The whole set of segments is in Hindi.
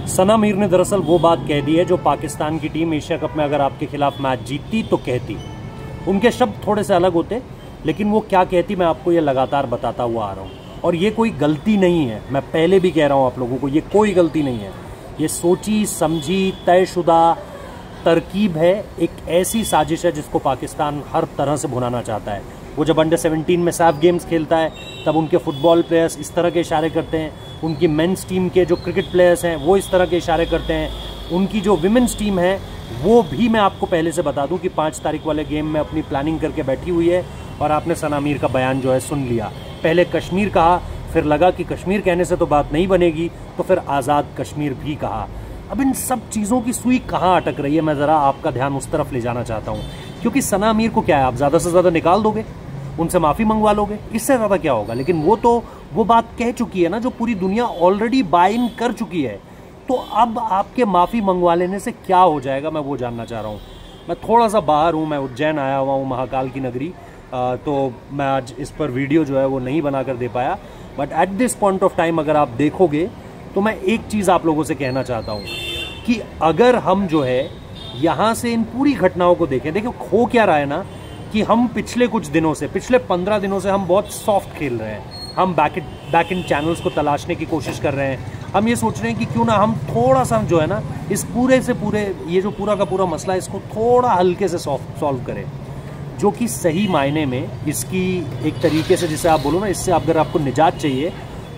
सना मीर ने दरअसल वो बात कह दी है जो पाकिस्तान की टीम एशिया कप में अगर आपके खिलाफ मैच जीतती तो कहती। उनके शब्द थोड़े से अलग होते, लेकिन वो क्या कहती मैं आपको ये लगातार बताता हुआ आ रहा हूँ। और ये कोई गलती नहीं है, मैं पहले भी कह रहा हूँ आप लोगों को, ये कोई गलती नहीं है। ये सोची समझी तयशुदा तरकीब है, एक ऐसी साजिश है जिसको पाकिस्तान हर तरह से भुनाना चाहता है। वो जब अंडर 17 में सैफ गेम्स खेलता है तब उनके फुटबॉल प्लेयर्स इस तरह के इशारे करते हैं, उनकी मेंस टीम के जो क्रिकेट प्लेयर्स हैं वो इस तरह के इशारे करते हैं, उनकी जो विमेंस टीम है वो भी मैं आपको पहले से बता दूं कि 5 तारीख वाले गेम में अपनी प्लानिंग करके बैठी हुई है। और आपने सना मीर का बयान जो है सुन लिया, पहले कश्मीर कहा, फिर लगा कि कश्मीर कहने से तो बात नहीं बनेगी, तो फिर आज़ाद कश्मीर भी कहा। अब इन सब चीज़ों की सुई कहाँ अटक रही है, मैं ज़रा आपका ध्यान उस तरफ ले जाना चाहता हूँ। क्योंकि सना मीर को क्या है, आप ज़्यादा से ज़्यादा निकाल दोगे, उनसे माफ़ी मंगवा लोगे, इससे ज़्यादा क्या होगा। लेकिन वो तो वो बात कह चुकी है ना जो पूरी दुनिया ऑलरेडी बाय इन कर चुकी है। तो अब आपके माफ़ी मंगवा लेने से क्या हो जाएगा, मैं वो जानना चाह रहा हूँ। मैं थोड़ा सा बाहर हूँ, मैं उज्जैन आया हुआ हूँ, महाकाल की नगरी, तो मैं आज इस पर वीडियो जो है वो नहीं बना कर दे पाया। But at this point of time अगर आप देखोगे तो मैं एक चीज़ आप लोगों से कहना चाहता हूँ कि अगर हम जो है यहाँ से इन पूरी घटनाओं को देखें, देखो हो क्या रहा है ना कि हम पिछले कुछ दिनों से, पिछले 15 दिनों से हम बहुत सॉफ्ट खेल रहे हैं। हम बैक इन चैनल्स को तलाशने की कोशिश कर रहे हैं। हम ये सोच रहे हैं कि क्यों ना हम थोड़ा सा जो है ना इस पूरे से पूरे ये जो पूरा का पूरा मसला है इसको थोड़ा हल्के से सॉल्व करें, जो कि सही मायने में इसकी एक तरीके से, जिसे आप बोलो ना, इससे अगर आपको निजात चाहिए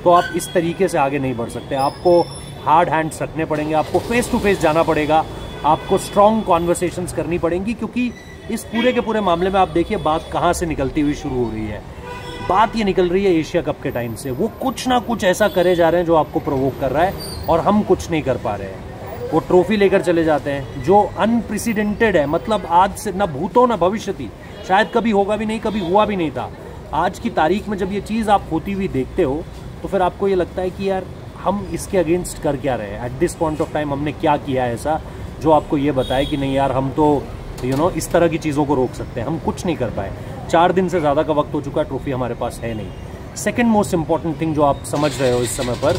तो आप इस तरीके से आगे नहीं बढ़ सकते। आपको हार्ड हैंड्स रखने पड़ेंगे, आपको फेस टू फेस जाना पड़ेगा, आपको स्ट्रॉन्ग कॉन्वर्सेशंस करनी पड़ेंगी। क्योंकि इस पूरे के पूरे मामले में आप देखिए बात कहाँ से निकलती हुई शुरू हो रही है। बात ये निकल रही है एशिया कप के टाइम से। वो कुछ ना कुछ ऐसा करे जा रहे हैं जो आपको प्रोवोक कर रहा है और हम कुछ नहीं कर पा रहे हैं। वो ट्रॉफी लेकर चले जाते हैं जो अनप्रेसिडेंटेड है, मतलब आज से ना भूतो ना भविष्यति, शायद कभी होगा भी नहीं, कभी हुआ भी नहीं था। आज की तारीख में जब ये चीज़ आप होती हुई देखते हो तो फिर आपको ये लगता है कि यार हम इसके अगेंस्ट कर क्या रहे हैं। At this point of time हमने क्या किया है ऐसा जो आपको ये बताए कि नहीं यार हम तो इस तरह की चीज़ों को रोक सकते हैं। हम कुछ नहीं कर पाए। 4 दिन से ज़्यादा का वक्त हो चुका है, ट्रॉफी हमारे पास है नहीं। सेकेंड मोस्ट इंपॉर्टेंट थिंग जो आप समझ रहे हो इस समय पर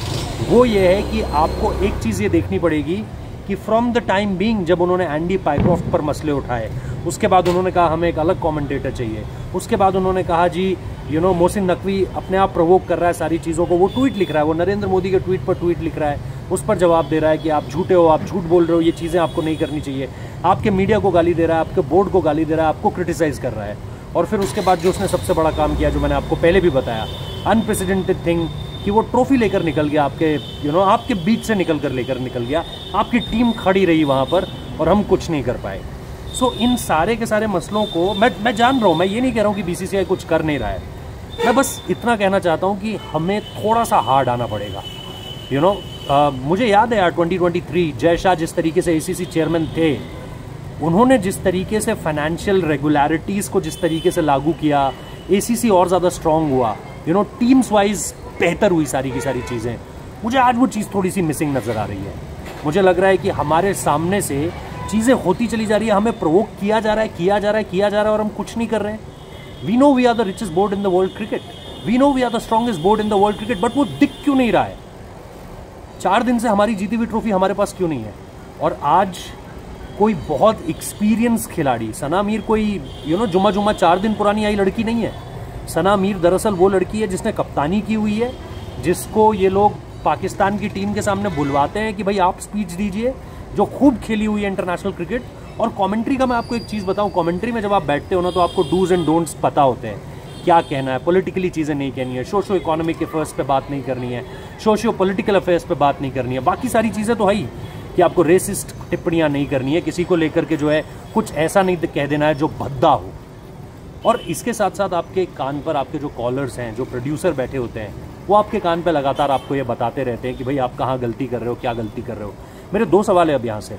वो ये है कि आपको एक चीज़ ये देखनी पड़ेगी कि फ्रॉम द टाइम बीइंग जब उन्होंने एंडी पाइक्रॉफ्ट पर मसले उठाए, उसके बाद उन्होंने कहा हमें एक अलग कमेंटेटर चाहिए, उसके बाद उन्होंने कहा जी मोहसिन नकवी अपने आप प्रोवोक कर रहा है सारी चीज़ों को, वो ट्वीट लिख रहा है, वो नरेंद्र मोदी के ट्वीट पर ट्वीट लिख रहा है, उस पर जवाब दे रहा है कि आप झूठे हो, आप झूठ बोल रहे हो, ये चीज़ें आपको नहीं करनी चाहिए, आपके मीडिया को गाली दे रहा है, आपके बोर्ड को गाली दे रहा है, आपको क्रिटिसाइज़ कर रहा है। और फिर उसके बाद जो उसने सबसे बड़ा काम किया जो मैंने आपको पहले भी बताया, अनप्रेसिडेंटेड थिंग, कि वो ट्रॉफी लेकर निकल गया आपके आपके बीच से निकल गया, आपकी टीम खड़ी रही वहाँ पर और हम कुछ नहीं कर पाए। सो इन सारे के सारे मसलों को मैं जान रहा हूँ, मैं ये नहीं कह रहा हूँ कि बीसीसीआई कुछ कर नहीं रहा है, मैं बस इतना कहना चाहता हूँ कि हमें थोड़ा सा हार्ड आना पड़ेगा। मुझे याद है यार 2023 जय शाह जिस तरीके से ACC चेयरमैन थे, उन्होंने जिस तरीके से फाइनेंशियल रेगुलरिटीज़ को जिस तरीके से लागू किया, ACC और ज़्यादा स्ट्रॉन्ग हुआ, टीम्स वाइज बेहतर हुई सारी की सारी चीज़ें। मुझे आज वो चीज़ थोड़ी सी मिसिंग नज़र आ रही है। मुझे लग रहा है कि हमारे सामने से चीज़ें होती चली जा रही है, हमें प्रोवोक किया जा रहा है और हम कुछ नहीं कर रहे हैं। We know we are the richest board in the world cricket, we know we are the strongest board in the world cricket, but वो दिख क्यों नहीं रहा है? 4 दिन से हमारी जीती हुई ट्रॉफी हमारे पास क्यों नहीं है? और आज कोई बहुत एक्सपीरियंस खिलाड़ी, सना मीर कोई जुमा 4 दिन पुरानी आई लड़की नहीं है। सना मीर दरअसल वो लड़की है जिसने कप्तानी की हुई है, जिसको ये लोग पाकिस्तान की टीम के सामने बुलवाते हैं कि भाई आप स्पीच दीजिए, जो खूब खेली हुई है इंटरनेशनल क्रिकेट। और कमेंट्री का मैं आपको एक चीज़ बताऊं, कमेंट्री में जब आप बैठते हो ना तो आपको डूज एंड डोंट्स पता होते हैं, क्या कहना है, पॉलिटिकली चीज़ें नहीं कहनी है, सोशो इकोनॉमिक अफेयर्स पे बात नहीं करनी है, सोशियो पॉलिटिकल अफेयर्स पे बात नहीं करनी है, बाकी सारी चीज़ें तो है ही कि आपको रेसिस्ट टिप्पणियाँ नहीं करनी है, किसी को लेकर के जो है कुछ ऐसा नहीं कह देना है जो भद्दा हो। और इसके साथ साथ आपके कान पर आपके जो कॉलर्स हैं, जो प्रोड्यूसर बैठे होते हैं, वो आपके कान पर लगातार आपको ये बताते रहते हैं कि भाई आप कहाँ गलती कर रहे हो, क्या गलती कर रहे हो। मेरे 2 सवाल है अब यहाँ से,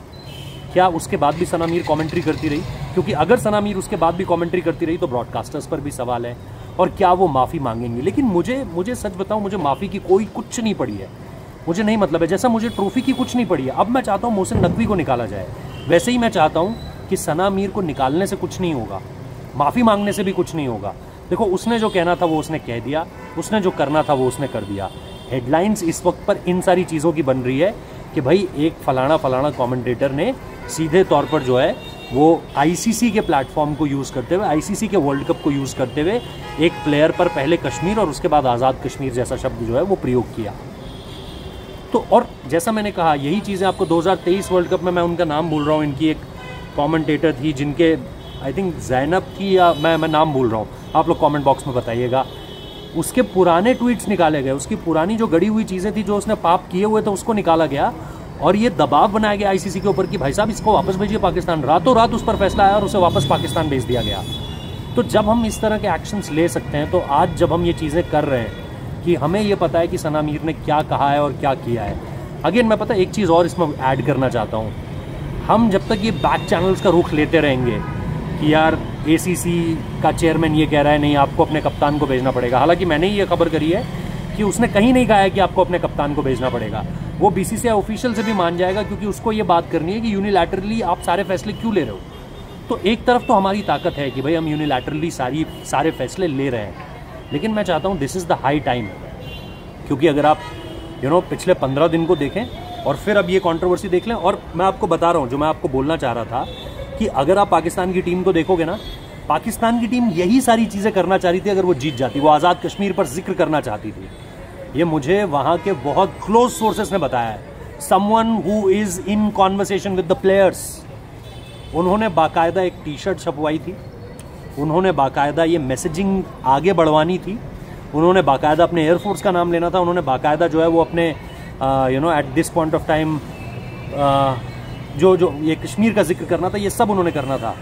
क्या उसके बाद भी सना मीर कमेंट्री करती रही? क्योंकि अगर सना मीर उसके बाद भी कमेंट्री करती रही तो ब्रॉडकास्टर्स पर भी सवाल है, और क्या वो माफ़ी मांगेंगी? लेकिन मुझे सच बताऊं, मुझे माफ़ी की कोई कुछ नहीं पड़ी है, मुझे नहीं मतलब है, जैसा मुझे ट्रॉफी की कुछ नहीं पड़ी है। अब मैं चाहता हूँ मोहसिन नकवी को निकाला जाए, वैसे ही मैं चाहता हूँ कि सना मीर को निकालने से कुछ नहीं होगा, माफ़ी मांगने से भी कुछ नहीं होगा। देखो उसने जो कहना था वो उसने कह दिया, उसने जो करना था वो उसने कर दिया। हेडलाइंस इस वक्त पर इन सारी चीज़ों की बन रही है कि भाई एक फलाना कमेंटेटर ने सीधे तौर पर जो है वो आईसीसी के प्लेटफॉर्म को यूज़ करते हुए, आईसीसी के वर्ल्ड कप को यूज़ करते हुए एक प्लेयर पर पहले कश्मीर और उसके बाद आज़ाद कश्मीर जैसा शब्द जो है वो प्रयोग किया। तो और जैसा मैंने कहा, यही चीज़ें आपको 2023 वर्ल्ड कप में, मैं उनका नाम भूल रहा हूँ, इनकी एक कमेंटेटर थी जिनके आई थिंक जैनब थी, या मैं नाम भूल रहा हूँ, आप लोग कमेंट बॉक्स में बताइएगा। उसके पुराने ट्वीट्स निकाले गए, उसकी पुरानी जो गड़ी हुई चीज़ें थी, जो उसने पाप किए हुए थे, उसको निकाला गया और ये दबाव बनाया गया आईसीसी के ऊपर कि भाई साहब इसको वापस भेजिए पाकिस्तान। रातों रात उस पर फैसला आया और उसे वापस पाकिस्तान भेज दिया गया। तो जब हम इस तरह के एक्शंस ले सकते हैं, तो आज जब हम ये चीज़ें कर रहे हैं कि हमें ये पता है कि सना मीर ने क्या कहा है और क्या किया है। अगेन मैं पता एक चीज़ और इसमें ऐड करना चाहता हूँ, हम जब तक ये बैक चैनल्स का रुख लेते रहेंगे कि यार एसीसी का चेयरमैन ये कह रहा है नहीं आपको अपने कप्तान को भेजना पड़ेगा, हालांकि मैंने ही ये खबर करी है कि उसने कहीं नहीं कहा है कि आपको अपने कप्तान को भेजना पड़ेगा, वो बीसीसीआई ऑफिशियल से भी मान जाएगा, क्योंकि उसको ये बात करनी है कि यूनिलैटरली आप सारे फैसले क्यों ले रहे हो। तो एक तरफ तो हमारी ताकत है कि भाई हम यूनिलैटरली सारे फैसले ले रहे हैं, लेकिन मैं चाहता हूँ this is the high time, क्योंकि अगर आप पिछले 15 दिन को देखें और फिर अब ये कंट्रोवर्सी देख लें, और मैं आपको बता रहा हूँ जो मैं आपको बोलना चाह रहा था कि अगर आप पाकिस्तान की टीम को देखोगे ना, पाकिस्तान की टीम यही सारी चीज़ें करना चाह रही थी अगर वो जीत जाती, वो आज़ाद कश्मीर पर जिक्र करना चाहती थी। ये मुझे वहाँ के बहुत क्लोज सोर्सेस ने बताया है, someone who is in conversation with the players. उन्होंने बाकायदा एक टी शर्ट छपवाई थी, उन्होंने बाकायदा ये मैसेजिंग आगे बढ़वानी थी, उन्होंने बाकायदा अपने एयरफोर्स का नाम लेना था, उन्होंने बाकायदा जो है वो अपने at this point of time जो ये कश्मीर का जिक्र करना था, ये सब उन्होंने करना था।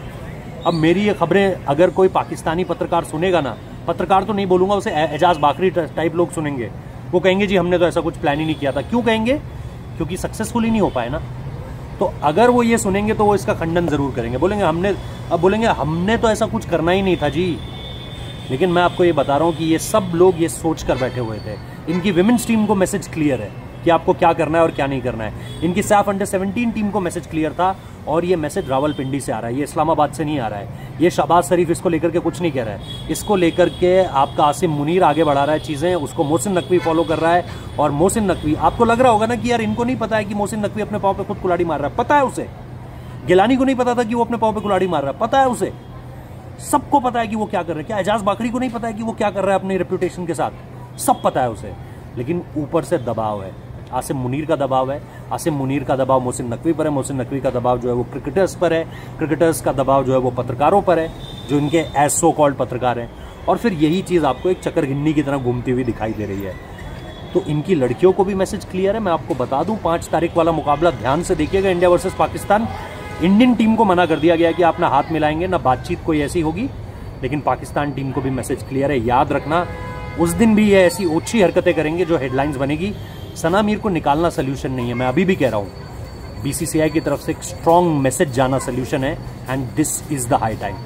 अब मेरी ये खबरें अगर कोई पाकिस्तानी पत्रकार सुनेगा ना, पत्रकार तो नहीं बोलूँगा उसे, एजाज बाकरी टाइप लोग सुनेंगे, वो कहेंगे जी हमने तो ऐसा कुछ प्लान ही नहीं किया था। क्यों कहेंगे? क्योंकि सक्सेसफुल ही नहीं हो पाए ना। तो अगर वो ये सुनेंगे तो वो इसका खंडन ज़रूर करेंगे, बोलेंगे हमने तो ऐसा कुछ करना ही नहीं था जी। लेकिन मैं आपको ये बता रहा हूँ कि ये सब लोग ये सोच कर बैठे हुए थे। इनकी विमेंस टीम को मैसेज क्लियर है कि आपको क्या करना है और क्या नहीं करना है। इनकी सैफ अंडर 17 टीम को मैसेज क्लियर था, और ये मैसेज रावलपिंडी से आ रहा है, ये इस्लामाबाद से नहीं आ रहा है। ये शहबाज शरीफ इसको लेकर के कुछ नहीं कह रहा है, इसको लेकर के आपका आसिम मुनीर आगे बढ़ा रहा है चीज़ें, उसको मोहसिन नकवी फॉलो कर रहा है। और मोहसिन नकवी, आपको लग रहा होगा ना कि यार इनको नहीं पता है कि मोहसिन नकवी अपने पाँव पे खुद कुल्हाड़ी मार रहा है, पता है उसे। गिलानी को नहीं पता था कि वो अपने पाँव पे कुल्हाड़ी मार रहा है, पता है उसे। सबको पता है कि वो क्या कर रहे हैं। क्या एजाज बाकरी को नहीं पता है कि वो क्या कर रहा है अपनी रेपुटेशन के साथ? सब पता है उसे, लेकिन ऊपर से दबाव है, आसिम मुनीर का दबाव है। आसिम मुनीर का दबाव मोहसिन नकवी पर है, मोहसिन नकवी का दबाव जो है वो क्रिकेटर्स पर है, क्रिकेटर्स का दबाव जो है वो पत्रकारों पर है, जो इनके एज सो कॉल्ड पत्रकार हैं। और फिर यही चीज़ आपको एक चक्कर की तरह घूमती हुई दिखाई दे रही है। तो इनकी लड़कियों को भी मैसेज क्लियर है। मैं आपको बता दूं, 5 तारीख वाला मुकाबला ध्यान से देखिएगा, India versus Pakistan. Indian team को मना कर दिया गया कि आप ना हाथ मिलाएंगे ना बातचीत कोई ऐसी होगी, लेकिन पाकिस्तान टीम को भी मैसेज क्लियर है। याद रखना, उस दिन भी ये ऐसी ओछी हरकतें करेंगे जो हेडलाइंस बनेगी। सना मीर को निकालना सोल्यूशन नहीं है, मैं अभी भी कह रहा हूँ। बीसीसीआई की तरफ से एक स्ट्रॉन्ग मैसेज जाना सोल्यूशन है, and this is the high time.